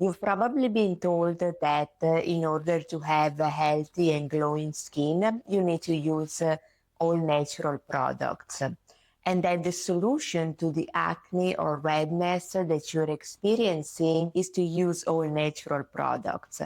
You've probably been told that in order to have a healthy and glowing skin, you need to use all natural products. And that the solution to the acne or redness that you're experiencing is to use all natural products.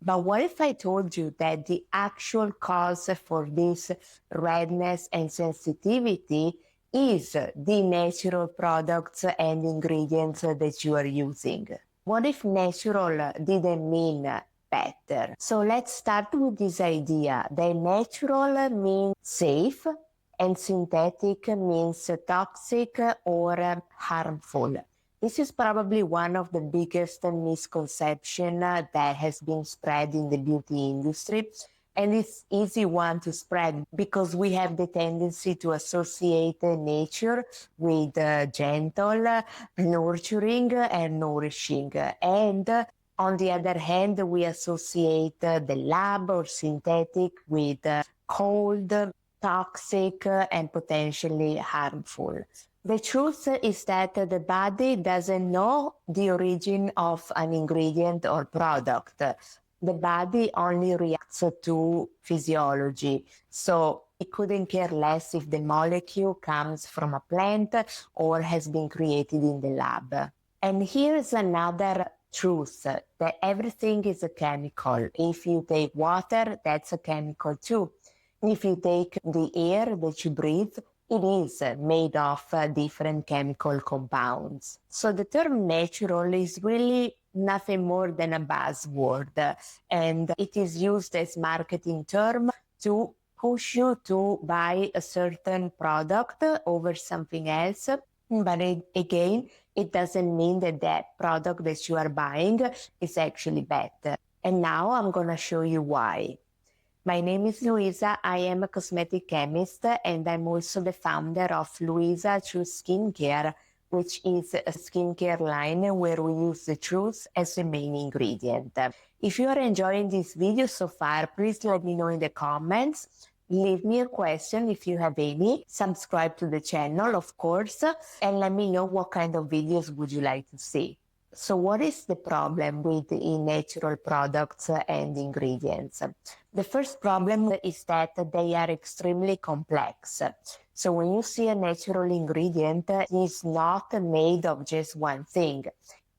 But what if I told you that the actual cause for this redness and sensitivity is the natural products and ingredients that you are using? What if natural didn't mean better? So let's start with this idea that natural means safe and synthetic means toxic or harmful. This is probably one of the biggest misconceptions that has been spread in the beauty industry. And it's easy one to spread because we have the tendency to associate nature with gentle, nurturing, and nourishing. And on the other hand, we associate the lab or synthetic with cold, toxic, and potentially harmful. The truth is that the body doesn't know the origin of an ingredient or product. The body only reacts to physiology. So it couldn't care less if the molecule comes from a plant or has been created in the lab. And here's another truth, that everything is a chemical. If you take water, that's a chemical too. If you take the air that you breathe, it is made of different chemical compounds. So the term natural is really nothing more than a buzzword, and it is used as marketing term to push you to buy a certain product over something else. But again, it doesn't mean that that product that you are buying is actually better. And now I'm going to show you why. My name is Luisa. I am a cosmetic chemist, and I'm also the founder of Luisa True Skincare, which is a skincare line where we use the truth as the main ingredient. If you are enjoying this video so far, please let me know in the comments. Leave me a question if you have any. Subscribe to the channel, of course, and let me know what kind of videos would you like to see. So what is the problem with the natural products and ingredients? The first problem is that they are extremely complex. So when you see a natural ingredient, it's not made of just one thing.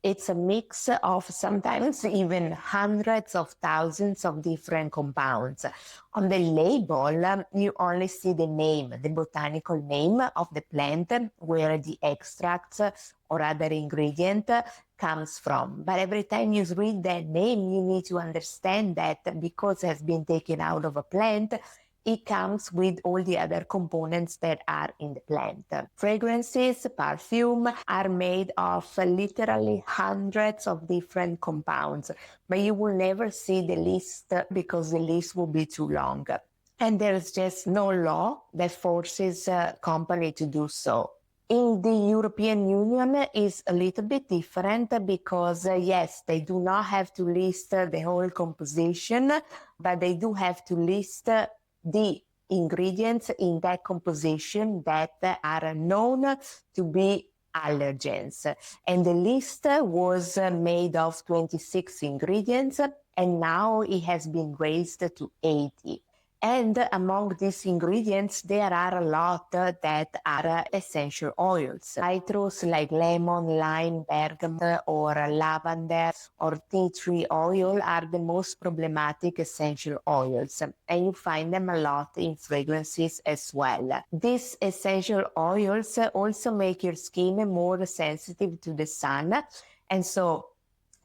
It's a mix of sometimes even hundreds of thousands of different compounds. On the label, you only see the name, the botanical name of the plant where the extract or other ingredient comes from. But every time you read that name, you need to understand that because it has been taken out of a plant, it comes with all the other components that are in the plant. Fragrances, perfume are made of literally hundreds of different compounds, but you will never see the list because the list will be too long. And there's just no law that forces a company to do so. In the European Union is a little bit different because yes, they do not have to list the whole composition, but they do have to list the ingredients in that composition that are known to be allergens. And the list was made of 26 ingredients, and now it has been raised to 80. And among these ingredients, there are a lot that are essential oils. Citrus like lemon, lime, bergamot, or lavender, or tea tree oil are the most problematic essential oils. And you find them a lot in fragrances as well. These essential oils also make your skin more sensitive to the sun. And so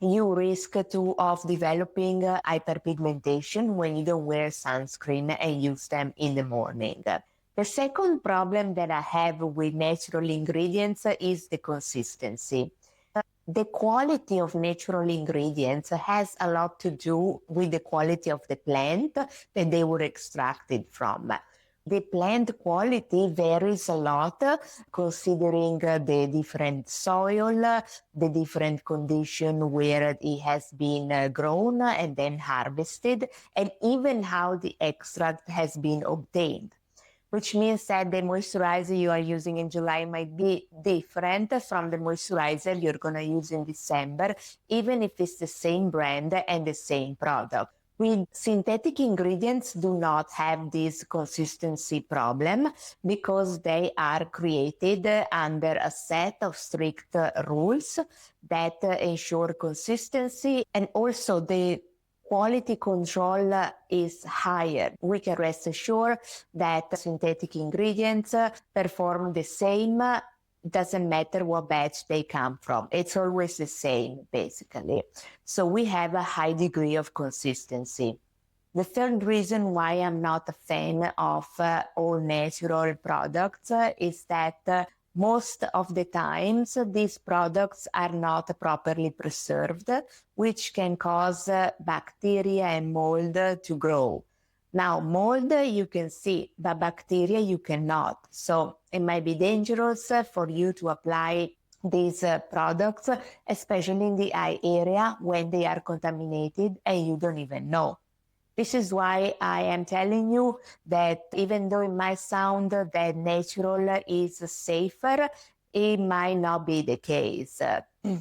you risk of developing hyperpigmentation when you don't wear sunscreen and use them in the morning. The second problem that I have with natural ingredients is the consistency. The quality of natural ingredients has a lot to do with the quality of the plant that they were extracted from. The plant quality varies a lot considering the different soil, the different condition where it has been grown and then harvested, and even how the extract has been obtained. which means that the moisturizer you are using in July might be different from the moisturizer you're going to use in December, even if it's the same brand and the same product. With synthetic ingredients do not have this consistency problem because they are created under a set of strict rules that ensure consistency, and also the quality control is higher. We can rest assured that synthetic ingredients perform the same. Doesn't matter what batch they come from. It's always the same, basically. So we have a high degree of consistency. The third reason why I'm not a fan of all natural products is that most of the times these products are not properly preserved, which can cause bacteria and mold to grow. Now, mold you can see, but bacteria you cannot. So it might be dangerous for you to apply these products, especially in the eye area when they are contaminated and you don't even know. This is why I am telling you that even though it might sound that natural is safer, it might not be the case.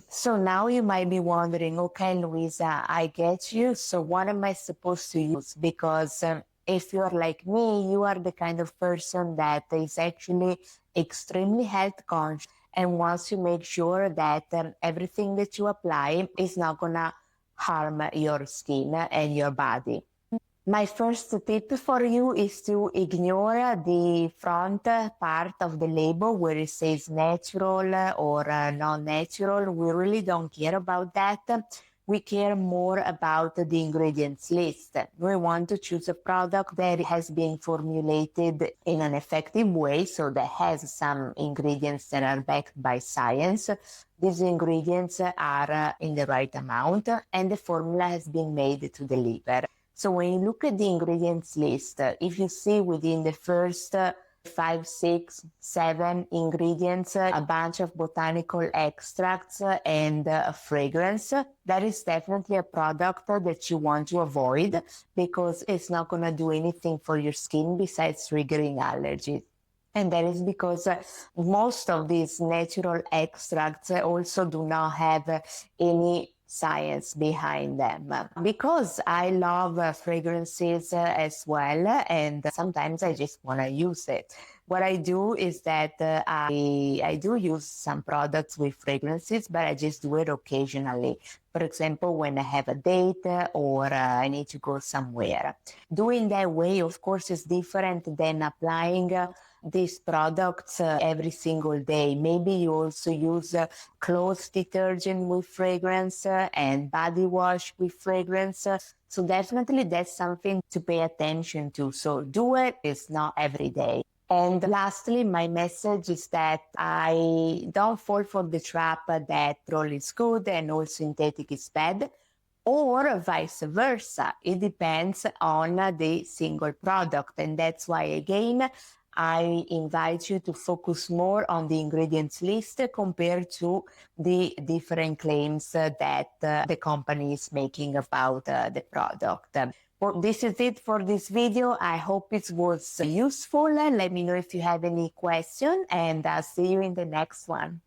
So now you might be wondering, okay, Luisa, I get you. So what am I supposed to use? Because if you're like me, you are the kind of person that is actually extremely health conscious and wants to make sure that everything that you apply is not going to harm your skin and your body. My first tip for you is to ignore the front part of the label where it says natural or non-natural. We really don't care about that. We care more about the ingredients list. We want to choose a product that has been formulated in an effective way, so that has some ingredients that are backed by science. These ingredients are in the right amount and the formula has been made to deliver. So when you look at the ingredients list, if you see within the first 5, 6, 7 ingredients, a bunch of botanical extracts and a fragrance, that is definitely a product that you want to avoid because it's not going to do anything for your skin besides triggering allergies. And that is because most of these natural extracts also do not have any science behind them. Because I love fragrances as well, and sometimes I just want to use it. What I do is that I do use some products with fragrances, but I just do it occasionally. For example, when I have a date or I need to go somewhere. Doing that way, of course, is different than applying these products every single day. Maybe you also use clothes detergent with fragrance and body wash with fragrance. So definitely that's something to pay attention to. So do it. It's not every day. And lastly, my message is that I don't fall for the trap that petrol is good and all synthetic is bad, or vice versa. It depends on the single product. And that's why, again, I invite you to focus more on the ingredients list compared to the different claims that the company is making about the product. Well, this is it for this video. I hope it was useful. Let me know if you have any question, and I'll see you in the next one.